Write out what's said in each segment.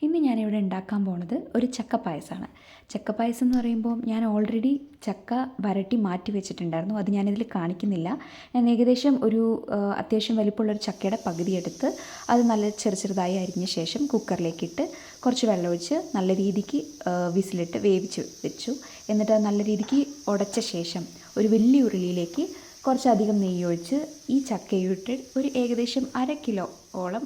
ഇന്ന് ഞാനിവിടെ ഉണ്ടാക്കാൻ പോണത് ഒരു ചക്ക പായസമാണ്. ചക്ക പായസം എന്ന് പറയുമ്പോൾ ഞാൻ ഓൾറെഡി ചക്ക വരട്ടി മാറ്റി വെച്ചിട്ടുണ്ടായിരുന്നു. അത് ഞാനിതിൽ കാണിക്കുന്നില്ല. ഞാൻ ഏകദേശം ഒരു അത്യാവശ്യം വലിപ്പമുള്ളൊരു ചക്കയുടെ പകുതി എടുത്ത് അത് നല്ല ചെറുതായി അരിഞ്ഞ ശേഷം കുക്കറിലേക്കിട്ട് കുറച്ച് വെള്ളമൊഴിച്ച് നല്ല രീതിക്ക് വിസിലിട്ട് വേവിച്ച് വെച്ചു. എന്നിട്ട് അത് നല്ല രീതിക്ക് ഉടച്ച ശേഷം ഒരു വലിയ ഉരുളിയിലേക്ക് കുറച്ചധികം നെയ്യൊഴിച്ച് ഈ ചക്കയിട്ട് ഒരു ഏകദേശം 1/2 കിലോയോളം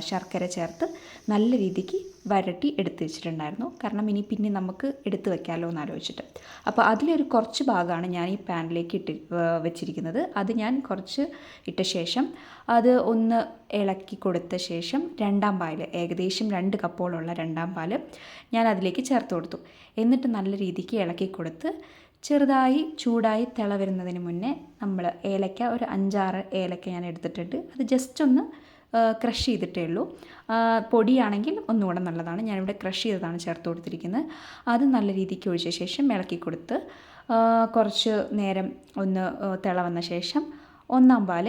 ശർക്കര ചേർത്ത് നല്ല രീതിക്ക് വരട്ടി എടുത്ത് വെച്ചിട്ടുണ്ടായിരുന്നു. കാരണം ഇനി പിന്നെ നമുക്ക് എടുത്ത് വെക്കാമല്ലോ എന്ന് ആലോചിച്ചിട്ട്. അപ്പോൾ അതിലൊരു കുറച്ച് ഭാഗമാണ് ഞാൻ ഈ പാനിലേക്ക് വെച്ചിരിക്കുന്നത്. അത് ഞാൻ കുറച്ച് ഇട്ട ശേഷം അത് ഒന്ന് ഇളക്കി കൊടുത്ത ശേഷം രണ്ടാം പാൽ, ഏകദേശം 2 കപ്പോളുള്ള രണ്ടാം പാൽ ഞാൻ അതിലേക്ക് ചേർത്ത് കൊടുത്തു. എന്നിട്ട് നല്ല രീതിക്ക് ഇളക്കി കൊടുത്ത് ചെറുതായി ചൂടായി തിള വരുന്നതിന് മുന്നേ നമ്മൾ ഏലക്ക ഒരു 5-6 ഏലക്ക ഞാൻ എടുത്തിട്ടുണ്ട്. അത് ജസ്റ്റ് ഒന്ന് ക്രഷ് ചെയ്തിട്ടേ ഉള്ളൂ. പൊടിയാണെങ്കിൽ ഒന്നുകൂടെ നല്ലതാണ്. ഞാനിവിടെ ക്രഷ് ചെയ്തതാണ് ചേർത്ത് കൊടുത്തിരിക്കുന്നത്. അത് നല്ല രീതിക്ക് ഒഴിച്ച ശേഷം ഇളക്കി കൊടുത്ത് കുറച്ച് നേരം ഒന്ന് തിള വന്ന ശേഷം ഒന്നാം പാൽ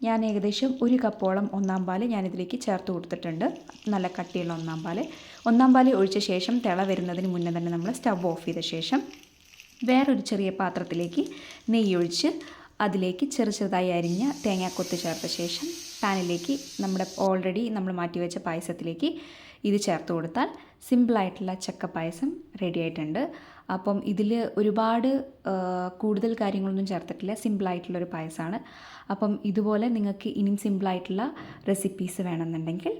ഞാൻ ഏകദേശം 1 കപ്പോളം ഒന്നാം പാൽ ഞാനിതിലേക്ക് ചേർത്ത് കൊടുത്തിട്ടുണ്ട്. നല്ല കട്ടിയുള്ള ഒന്നാം പാൽ ഒഴിച്ച ശേഷം തിള വരുന്നതിന് മുന്നേ തന്നെ നമ്മൾ സ്റ്റവ് ഓഫ് ചെയ്ത ശേഷം വേറൊരു ചെറിയ പാത്രത്തിലേക്ക് നെയ്യൊഴിച്ച് അതിലേക്ക് ചെറുതായി അരിഞ്ഞ തേങ്ങാക്കൊത്ത് ചേർത്ത ശേഷം പാനിലേക്ക് നമ്മൾ ഓൾറെഡി മാറ്റി വെച്ച പായസത്തിലേക്ക് ഇത് ചേർത്ത് കൊടുത്താൽ സിമ്പിളായിട്ടുള്ള ചക്ക പായസം റെഡി ആയിട്ടുണ്ട്. അപ്പം ഇതിൽ ഒരുപാട് കൂടുതൽ കാര്യങ്ങളൊന്നും ചേർത്തിട്ടില്ല. സിമ്പിളായിട്ടുള്ളൊരു പായസമാണ്. അപ്പം ഇതുപോലെ നിങ്ങൾക്ക് ഇനിയും സിമ്പിളായിട്ടുള്ള റെസിപ്പീസ് വേണമെന്നുണ്ടെങ്കിൽ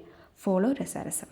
ഫോളോ രസാരസം.